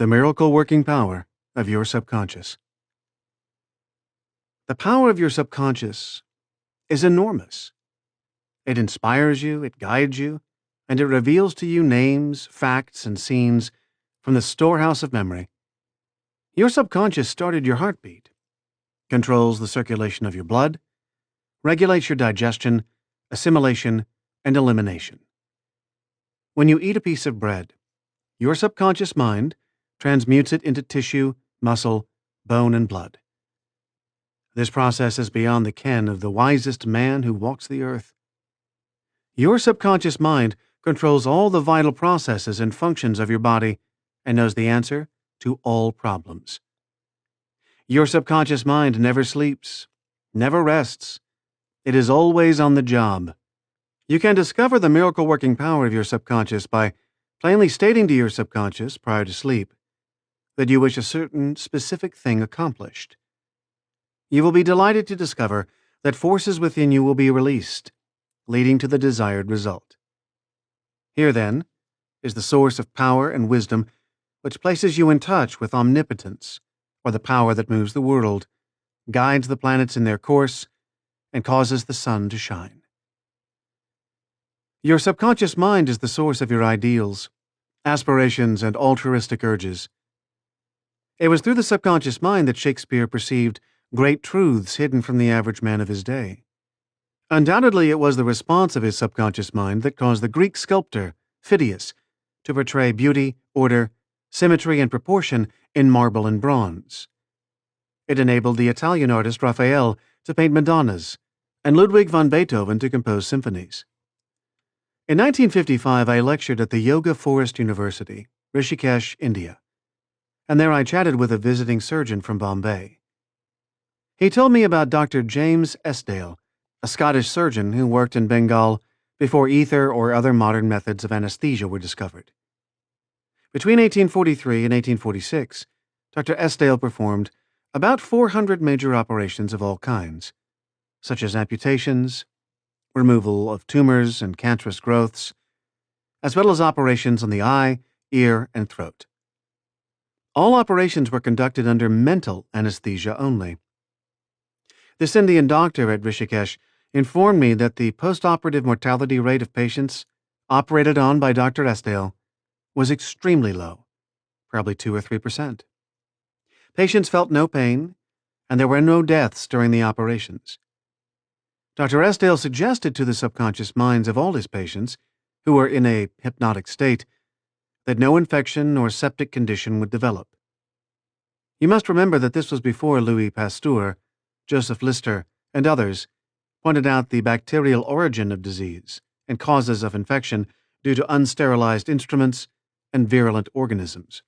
The miracle-working power of your subconscious. The power of your subconscious is enormous. It inspires you, it guides you, and it reveals to you names, facts, and scenes from the storehouse of memory. Your subconscious started your heartbeat, controls the circulation of your blood, regulates your digestion, assimilation, and elimination. When you eat a piece of bread, your subconscious mind transmutes it into tissue, muscle, bone, and blood. This process is beyond the ken of the wisest man who walks the earth. Your subconscious mind controls all the vital processes and functions of your body and knows the answer to all problems. Your subconscious mind never sleeps, never rests. It is always on the job. You can discover the miracle-working power of your subconscious by plainly stating to your subconscious prior to sleep that you wish a certain specific thing accomplished. You will be delighted to discover that forces within you will be released, leading to the desired result. Here, then, is the source of power and wisdom which places you in touch with omnipotence, or the power that moves the world, guides the planets in their course, and causes the sun to shine. Your subconscious mind is the source of your ideals, aspirations, and altruistic urges. It was through the subconscious mind that Shakespeare perceived great truths hidden from the average man of his day. Undoubtedly, it was the response of his subconscious mind that caused the Greek sculptor, Phidias, to portray beauty, order, symmetry, and proportion in marble and bronze. It enabled the Italian artist Raphael to paint Madonnas, and Ludwig van Beethoven to compose symphonies. In 1955, I lectured at the Yoga Forest University, Rishikesh, India, and there I chatted with a visiting surgeon from Bombay. He told me about Dr. James Esdale, a Scottish surgeon who worked in Bengal before ether or other modern methods of anesthesia were discovered. Between 1843 and 1846, Dr. Esdale performed about 400 major operations of all kinds, such as amputations, removal of tumors and cancerous growths, as well as operations on the eye, ear, and throat. All operations were conducted under mental anesthesia only. This Indian doctor at Rishikesh informed me that the post-operative mortality rate of patients operated on by Dr. Esdale was extremely low, probably 2 or 3%. Patients felt no pain, and there were no deaths during the operations. Dr. Esdale suggested to the subconscious minds of all his patients, who were in a hypnotic state, that no infection or septic condition would develop. You must remember that this was before Louis Pasteur, Joseph Lister, and others pointed out the bacterial origin of disease and causes of infection due to unsterilized instruments and virulent organisms.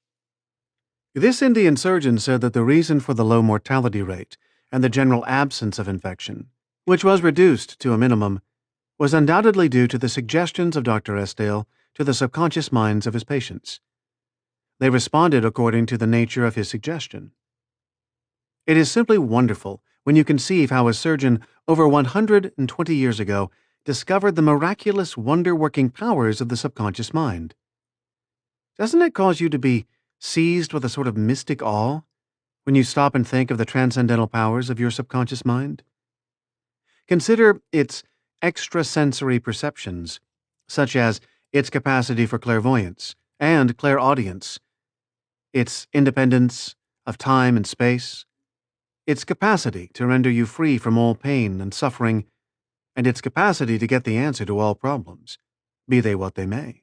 This Indian surgeon said that the reason for the low mortality rate and the general absence of infection, which was reduced to a minimum, was undoubtedly due to the suggestions of Dr. Esdale to the subconscious minds of his patients. They responded according to the nature of his suggestion. It is simply wonderful when you conceive how a surgeon over 120 years ago discovered the miraculous wonder-working powers of the subconscious mind. Doesn't it cause you to be seized with a sort of mystic awe when you stop and think of the transcendental powers of your subconscious mind? Consider its extrasensory perceptions, such as its capacity for clairvoyance and clairaudience, its independence of time and space, its capacity to render you free from all pain and suffering, and its capacity to get the answer to all problems, be they what they may.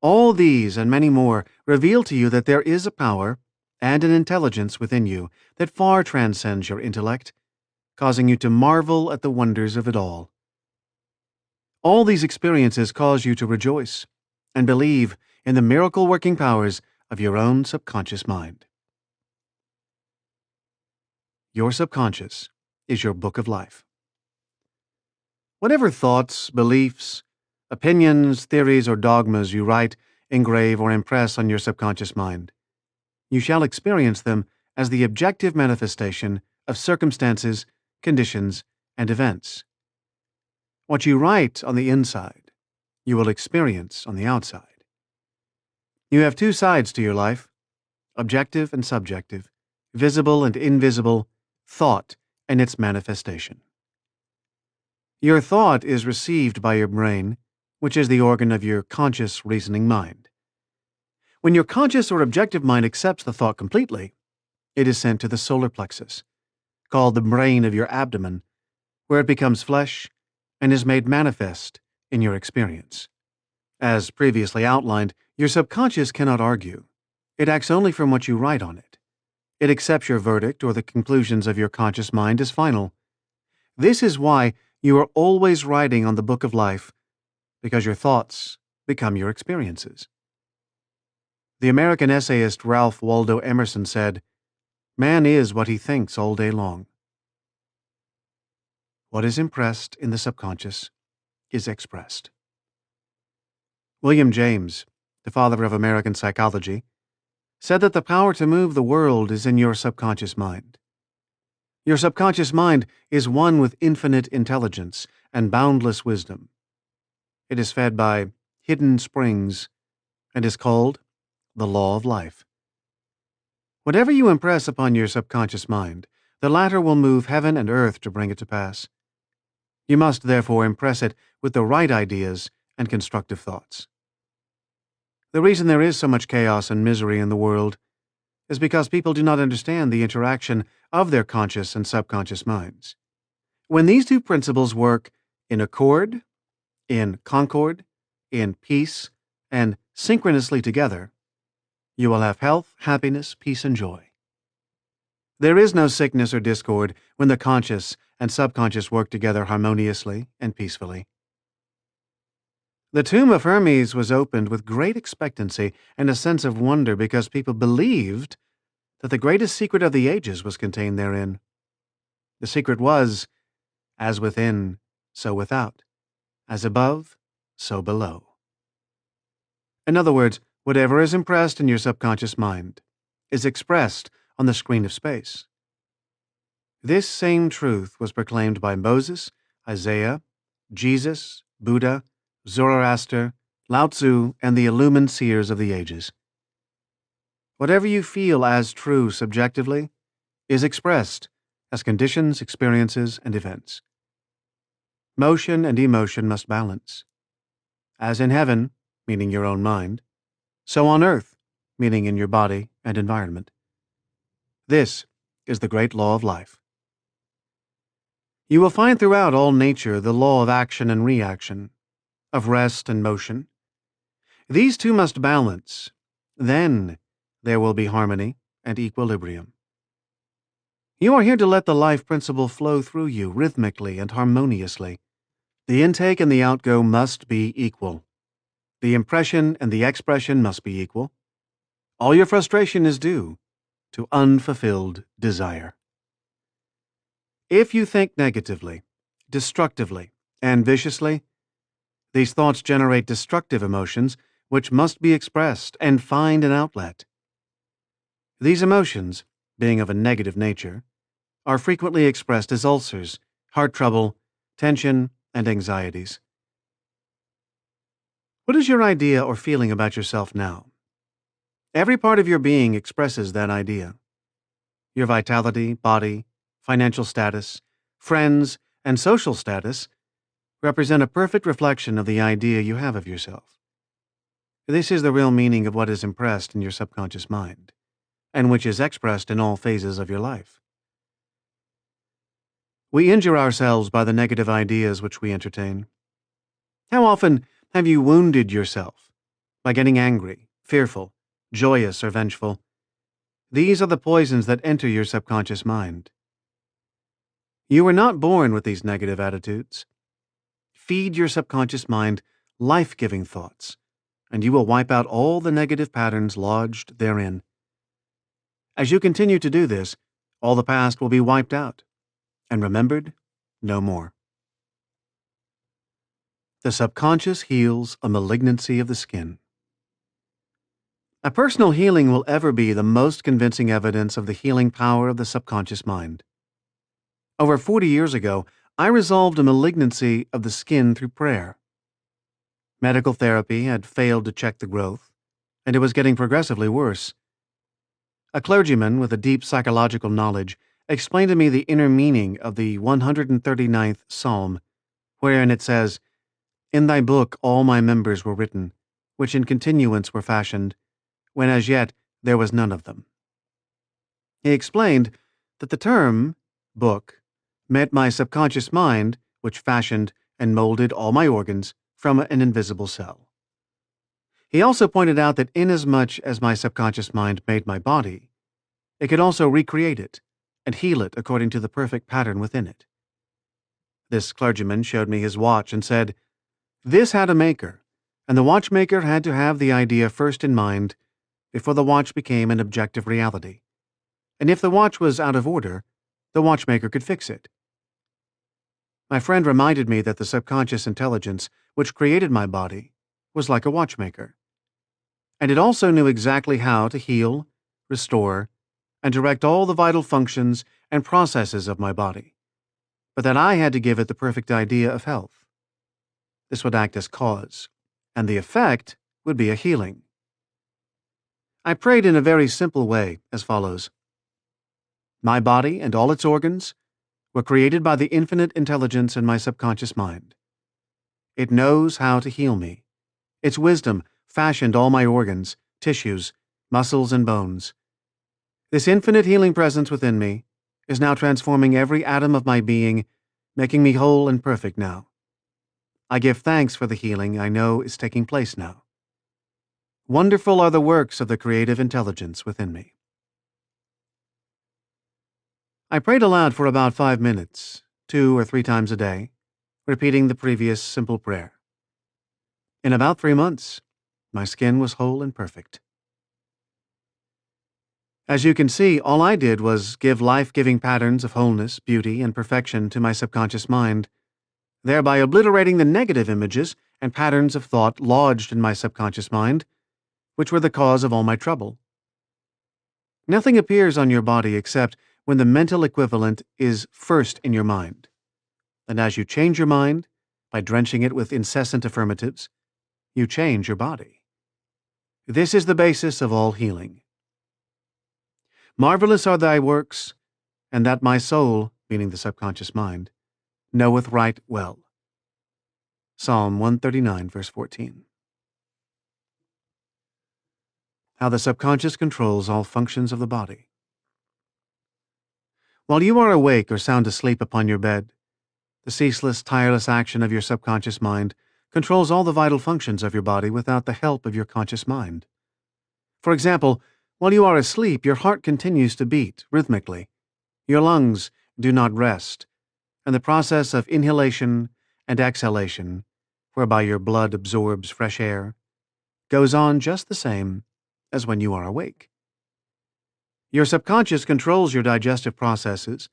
All these and many more reveal to you that there is a power and an intelligence within you that far transcends your intellect, causing you to marvel at the wonders of it all. All these experiences cause you to rejoice and believe in the miracle-working powers of your own subconscious mind. Your subconscious is your book of life. Whatever thoughts, beliefs, opinions, theories, or dogmas you write, engrave, or impress on your subconscious mind, you shall experience them as the objective manifestation of circumstances, conditions, and events. What you write on the inside, you will experience on the outside. You have two sides to your life, objective and subjective, visible and invisible, thought and its manifestation. Your thought is received by your brain, which is the organ of your conscious reasoning mind. When your conscious or objective mind accepts the thought completely, it is sent to the solar plexus, called the brain of your abdomen, where it becomes flesh and is made manifest in your experience. As previously outlined, your subconscious cannot argue. It acts only from what you write on it. It accepts your verdict or the conclusions of your conscious mind as final. This is why you are always writing on the book of life, because your thoughts become your experiences. The American essayist Ralph Waldo Emerson said, "Man is what he thinks all day long." What is impressed in the subconscious is expressed. William James, the father of American psychology, said that the power to move the world is in your subconscious mind. Your subconscious mind is one with infinite intelligence and boundless wisdom. It is fed by hidden springs and is called the law of life. Whatever you impress upon your subconscious mind, the latter will move heaven and earth to bring it to pass. You must therefore impress it with the right ideas and constructive thoughts. The reason there is so much chaos and misery in the world is because people do not understand the interaction of their conscious and subconscious minds. When these two principles work in accord, in concord, in peace, and synchronously together, you will have health, happiness, peace, and joy. There is no sickness or discord when the conscious and subconscious work together harmoniously and peacefully. The tomb of Hermes was opened with great expectancy and a sense of wonder because people believed that the greatest secret of the ages was contained therein. The secret was, as within, so without, as above, so below. In other words, whatever is impressed in your subconscious mind is expressed on the screen of space. This same truth was proclaimed by Moses, Isaiah, Jesus, Buddha, Zoroaster, Lao Tzu, and the illumined seers of the ages. Whatever you feel as true subjectively is expressed as conditions, experiences, and events. Motion and emotion must balance. As in heaven, meaning your own mind, so on earth, meaning in your body and environment. This is the great law of life. You will find throughout all nature the law of action and reaction, of rest and motion. These two must balance. Then there will be harmony and equilibrium. You are here to let the life principle flow through you rhythmically and harmoniously. The intake and the outgo must be equal. The impression and the expression must be equal. All your frustration is due to unfulfilled desire. If you think negatively, destructively, and viciously, these thoughts generate destructive emotions which must be expressed and find an outlet. These emotions, being of a negative nature, are frequently expressed as ulcers, heart trouble, tension, and anxieties. What is your idea or feeling about yourself now? Every part of your being expresses that idea. Your vitality, body, financial status, friends, and social status represent a perfect reflection of the idea you have of yourself. This is the real meaning of what is impressed in your subconscious mind, and which is expressed in all phases of your life. We injure ourselves by the negative ideas which we entertain. How often have you wounded yourself by getting angry, fearful, joyous, or vengeful? These are the poisons that enter your subconscious mind. You were not born with these negative attitudes. Feed your subconscious mind life-giving thoughts, and you will wipe out all the negative patterns lodged therein. As you continue to do this, all the past will be wiped out and remembered no more. The subconscious heals a malignancy of the skin. A personal healing will ever be the most convincing evidence of the healing power of the subconscious mind. Over 40 years ago, I resolved a malignancy of the skin through prayer. Medical therapy had failed to check the growth, and it was getting progressively worse. A clergyman with a deep psychological knowledge explained to me the inner meaning of the 139th Psalm, wherein it says, "In thy book all my members were written, which in continuance were fashioned, when as yet there was none of them." He explained that the term, book, meant my subconscious mind, which fashioned and molded all my organs from an invisible cell. He also pointed out that inasmuch as my subconscious mind made my body, it could also recreate it and heal it according to the perfect pattern within it. This clergyman showed me his watch and said, "This had a maker, and the watchmaker had to have the idea first in mind before the watch became an objective reality. And if the watch was out of order, the watchmaker could fix it." My friend reminded me that the subconscious intelligence which created my body was like a watchmaker, and it also knew exactly how to heal, restore, and direct all the vital functions and processes of my body, but that I had to give it the perfect idea of health. This would act as cause, and the effect would be a healing. I prayed in a very simple way as follows: my body and all its organs were created by the infinite intelligence in my subconscious mind. It knows how to heal me. Its wisdom fashioned all my organs, tissues, muscles, and bones. This infinite healing presence within me is now transforming every atom of my being, making me whole and perfect now. I give thanks for the healing I know is taking place now. Wonderful are the works of the creative intelligence within me. I prayed aloud for about 5 minutes, 2 or 3 times a day, repeating the previous simple prayer. In about 3 months, my skin was whole and perfect. As you can see, all I did was give life-giving patterns of wholeness, beauty, and perfection to my subconscious mind, thereby obliterating the negative images and patterns of thought lodged in my subconscious mind, which were the cause of all my trouble. Nothing appears on your body except when the mental equivalent is first in your mind. And as you change your mind, by drenching it with incessant affirmatives, you change your body. This is the basis of all healing. Marvelous are thy works, and that my soul, meaning the subconscious mind, knoweth right well. Psalm 139, verse 14. How the subconscious controls all functions of the body. While you are awake or sound asleep upon your bed, the ceaseless, tireless action of your subconscious mind controls all the vital functions of your body without the help of your conscious mind. For example, while you are asleep, your heart continues to beat rhythmically, your lungs do not rest, and the process of inhalation and exhalation, whereby your blood absorbs fresh air, goes on just the same as when you are awake. Your subconscious controls your digestive processes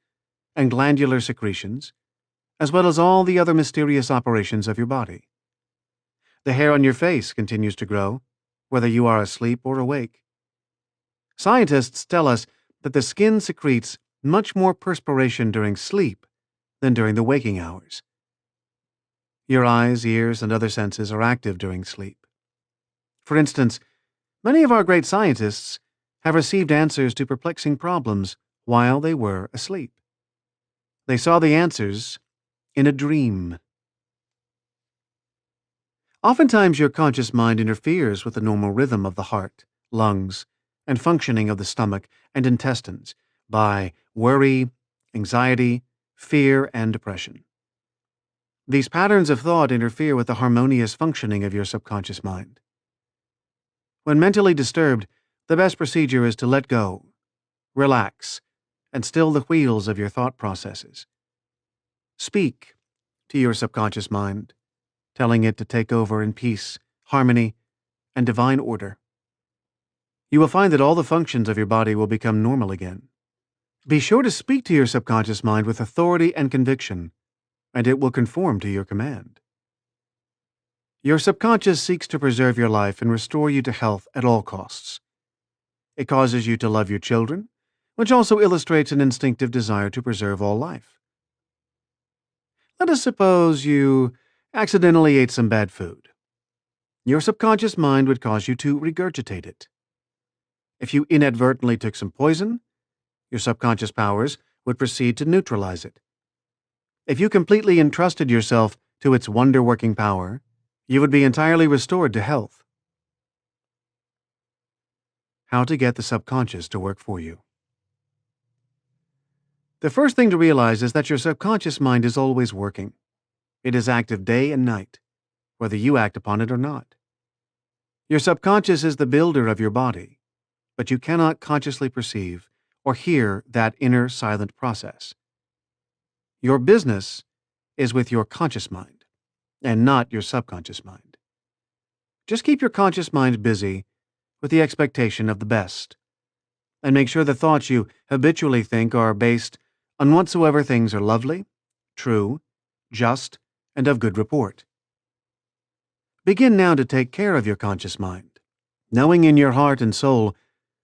and glandular secretions, as well as all the other mysterious operations of your body. The hair on your face continues to grow, whether you are asleep or awake. Scientists tell us that the skin secretes much more perspiration during sleep than during the waking hours. Your eyes, ears, and other senses are active during sleep. For instance, many of our great scientists have received answers to perplexing problems while they were asleep. They saw the answers in a dream. Oftentimes, your conscious mind interferes with the normal rhythm of the heart, lungs, and functioning of the stomach and intestines by worry, anxiety, fear, and depression. These patterns of thought interfere with the harmonious functioning of your subconscious mind. When mentally disturbed, the best procedure is to let go, relax, and still the wheels of your thought processes. Speak to your subconscious mind, telling it to take over in peace, harmony, and divine order. You will find that all the functions of your body will become normal again. Be sure to speak to your subconscious mind with authority and conviction, and it will conform to your command. Your subconscious seeks to preserve your life and restore you to health at all costs. It causes you to love your children, which also illustrates an instinctive desire to preserve all life. Let us suppose you accidentally ate some bad food. Your subconscious mind would cause you to regurgitate it. If you inadvertently took some poison, your subconscious powers would proceed to neutralize it. If you completely entrusted yourself to its wonder-working power, you would be entirely restored to health. How to get the subconscious to work for you. The first thing to realize is that your subconscious mind is always working. It is active day and night, whether you act upon it or not. Your subconscious is the builder of your body, but you cannot consciously perceive or hear that inner silent process. Your business is with your conscious mind, and not your subconscious mind. Just keep your conscious mind busy with the expectation of the best, and make sure the thoughts you habitually think are based on whatsoever things are lovely, true, just, and of good report. Begin now to take care of your conscious mind, knowing in your heart and soul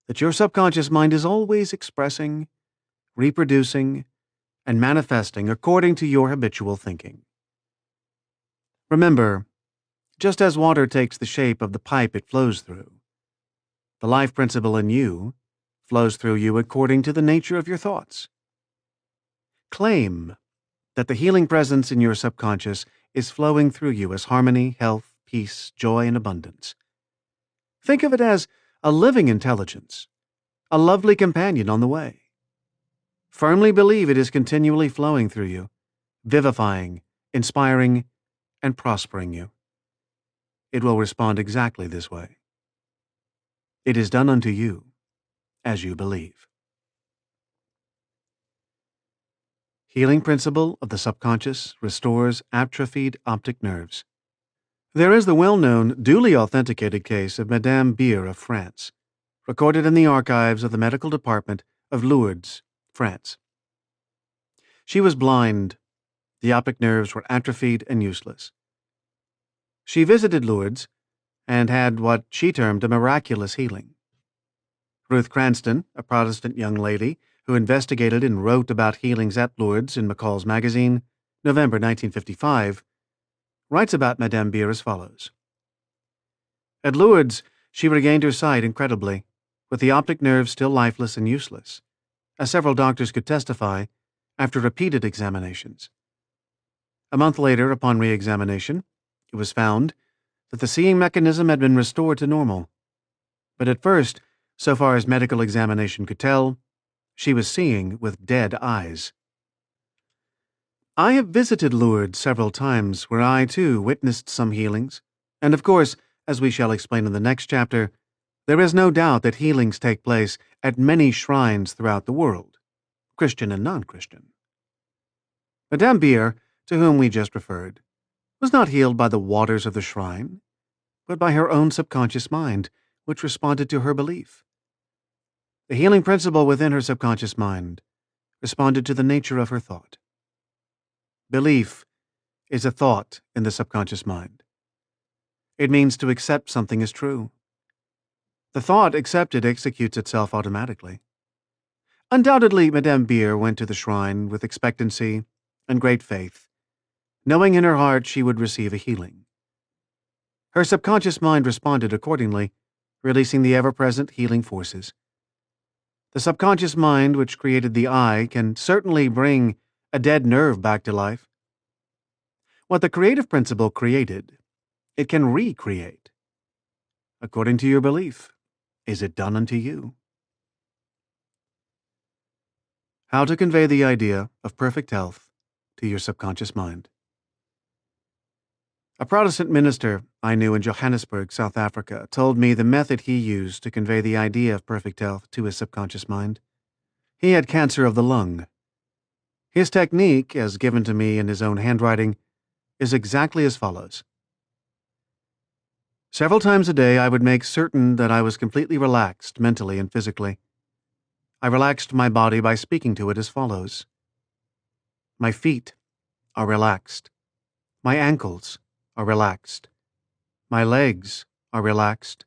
that your subconscious mind is always expressing, reproducing, and manifesting according to your habitual thinking. Remember, just as water takes the shape of the pipe it flows through, the life principle in you flows through you according to the nature of your thoughts. Claim that the healing presence in your subconscious is flowing through you as harmony, health, peace, joy, and abundance. Think of it as a living intelligence, a lovely companion on the way. Firmly believe it is continually flowing through you, vivifying, inspiring, and prospering you. It will respond exactly this way. It is done unto you as you believe. Healing principle of the subconscious restores atrophied optic nerves. There is the well-known, duly authenticated case of Madame Beer of France, recorded in the archives of the medical department of Lourdes, France. She was blind. The optic nerves were atrophied and useless. She visited Lourdes and had what she termed a miraculous healing. Ruth Cranston, a Protestant young lady who investigated and wrote about healings at Lourdes in McCall's magazine, November 1955, writes about Madame Beer as follows. At Lourdes, she regained her sight incredibly, with the optic nerves still lifeless and useless, as several doctors could testify after repeated examinations. A month later, upon re-examination, it was found that the seeing mechanism had been restored to normal. But at first, so far as medical examination could tell, she was seeing with dead eyes. I have visited Lourdes several times where I, too, witnessed some healings, and of course, as we shall explain in the next chapter, there is no doubt that healings take place at many shrines throughout the world, Christian and non-Christian. Madame Beer, to whom we just referred, was not healed by the waters of the shrine, but by her own subconscious mind, which responded to her belief. The healing principle within her subconscious mind responded to the nature of her thought. Belief is a thought in the subconscious mind. It means to accept something as true. The thought accepted executes itself automatically. Undoubtedly, Madame Beer went to the shrine with expectancy and great faith, knowing in her heart she would receive a healing. Her subconscious mind responded accordingly, releasing the ever-present healing forces. The subconscious mind which created the eye can certainly bring a dead nerve back to life. What the creative principle created, it can recreate. According to your belief, is it done unto you? How to convey the idea of perfect health to your subconscious mind. A Protestant minister I knew in Johannesburg, South Africa, told me the method he used to convey the idea of perfect health to his subconscious mind. He had cancer of the lung. His technique, as given to me in his own handwriting, is exactly as follows. Several times a day, I would make certain that I was completely relaxed mentally and physically. I relaxed my body by speaking to it as follows. My feet are relaxed. My ankles are relaxed. My legs are relaxed.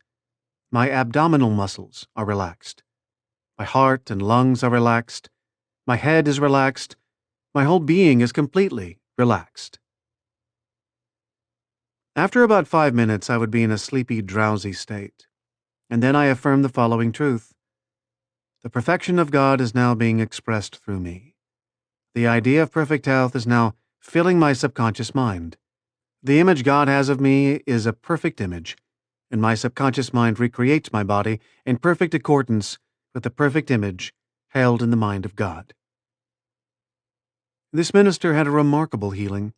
My abdominal muscles are relaxed. My heart and lungs are relaxed. My head is relaxed. My whole being is completely relaxed. After about 5 minutes, I would be in a sleepy, drowsy state, and then I affirmed the following truth. The perfection of God is now being expressed through me. The idea of perfect health is now filling my subconscious mind. The image God has of me is a perfect image, and my subconscious mind recreates my body in perfect accordance with the perfect image held in the mind of God. This minister had a remarkable healing.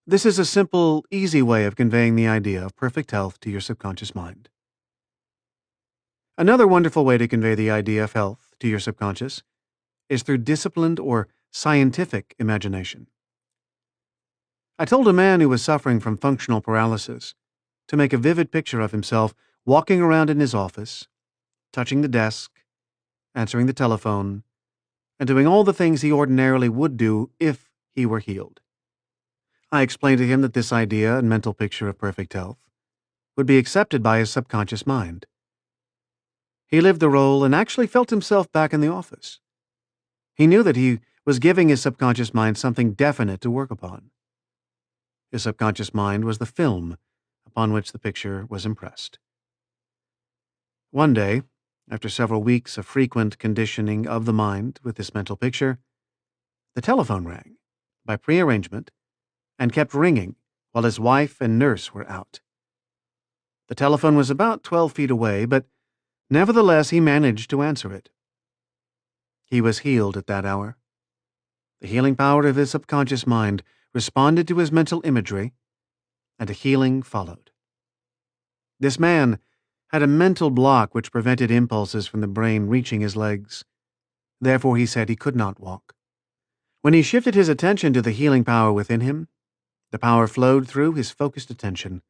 This is a simple, easy way of conveying the idea of perfect health to your subconscious mind. Another wonderful way to convey the idea of health to your subconscious is through disciplined or scientific imagination. I told a man who was suffering from functional paralysis to make a vivid picture of himself walking around in his office, touching the desk, answering the telephone, and doing all the things he ordinarily would do if he were healed. I explained to him that this idea and mental picture of perfect health would be accepted by his subconscious mind. He lived the role and actually felt himself back in the office. He knew that he was giving his subconscious mind something definite to work upon. His subconscious mind was the film upon which the picture was impressed. One day, after several weeks of frequent conditioning of the mind with this mental picture, the telephone rang, by prearrangement, and kept ringing while his wife and nurse were out. The telephone was about 12 feet away, but nevertheless he managed to answer it. He was healed at that hour. The healing power of his subconscious mind responded to his mental imagery, and a healing followed. This man had a mental block which prevented impulses from the brain reaching his legs. Therefore, he said he could not walk. When he shifted his attention to the healing power within him, the power flowed through his focused attention,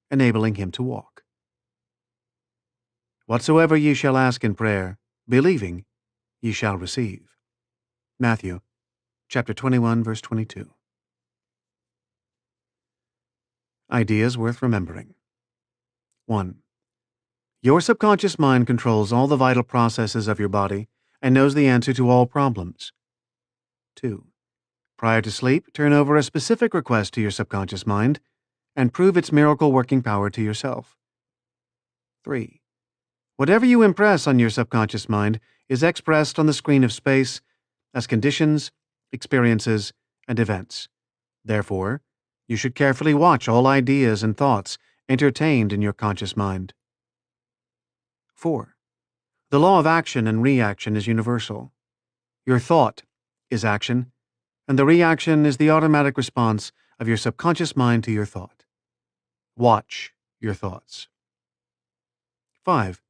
enabling him to walk. Whatsoever ye shall ask in prayer, believing, ye shall receive. Matthew, chapter 21, verse 22. Ideas worth remembering. 1. Your subconscious mind controls all the vital processes of your body and knows the answer to all problems. 2. Prior to sleep, turn over a specific request to your subconscious mind and prove its miracle-working power to yourself. 3. Whatever you impress on your subconscious mind is expressed on the screen of space as conditions, experiences, and events. Therefore, you should carefully watch all ideas and thoughts entertained in your conscious mind. 4. The law of action and reaction is universal. Your thought is action, and the reaction is the automatic response of your subconscious mind to your thought. Watch your thoughts. 5.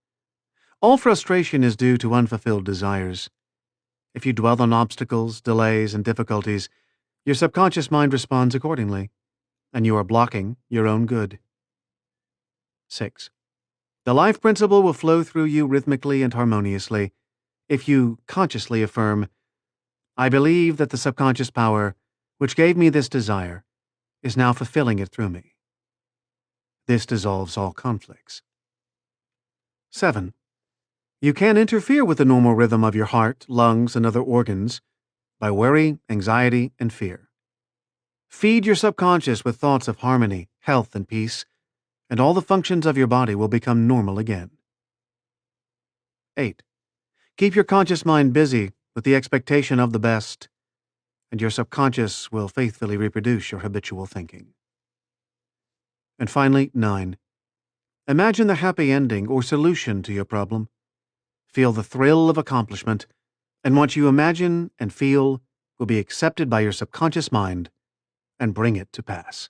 All frustration is due to unfulfilled desires. If you dwell on obstacles, delays, and difficulties, your subconscious mind responds accordingly, and you are blocking your own good. 6. The life principle will flow through you rhythmically and harmoniously if you consciously affirm, I believe that the subconscious power, which gave me this desire, is now fulfilling it through me. This dissolves all conflicts. 7. You can interfere with the normal rhythm of your heart, lungs, and other organs by worry, anxiety, and fear. Feed your subconscious with thoughts of harmony, health, and peace, and all the functions of your body will become normal again. 8. Keep your conscious mind busy with the expectation of the best, and your subconscious will faithfully reproduce your habitual thinking. And finally, 9. Imagine the happy ending or solution to your problem. Feel the thrill of accomplishment, and what you imagine and feel will be accepted by your subconscious mind and bring it to pass.